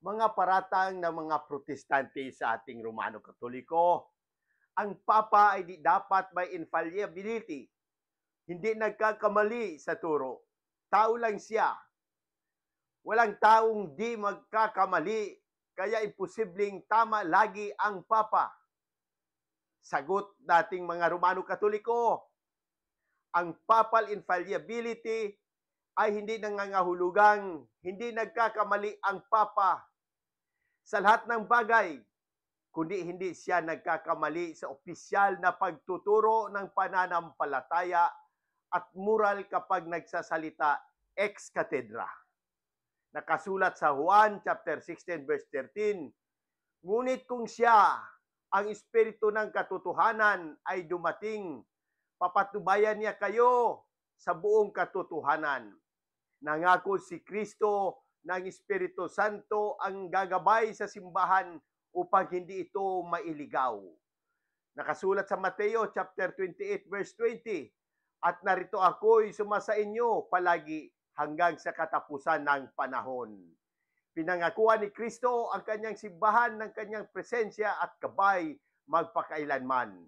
Mga paratang ng mga protestante sa ating Romano Katoliko. Ang Papa ay di dapat may infallibility. Hindi nagkakamali sa turo. Tao lang siya. Walang taong di magkakamali, kaya imposibleng tama lagi ang Papa. Sagot dating mga Romano Katoliko, ang papal infallibility ay hindi nangangahulugang hindi nagkakamali ang Papa sa lahat ng bagay, kundi hindi siya nagkakamali sa opisyal na pagtuturo ng pananampalataya at moral kapag nagsasalita ex cathedra. Nakasulat sa Juan chapter 16 verse 13, ngunit kung siya, ang espiritu ng katotohanan ay dumating, papatubayan niya kayo sa buong katotohanan. Nangako si Kristo ng Espiritu Santo ang gagabay sa simbahan upang hindi ito mailigaw. Nakasulat sa Mateo chapter 28 verse 20, at narito ako'y sumasa inyo palagi hanggang sa katapusan ng panahon. Pinangakuan ni Kristo ang kanyang simbahan ng kanyang presensya at gabay magpakailanman.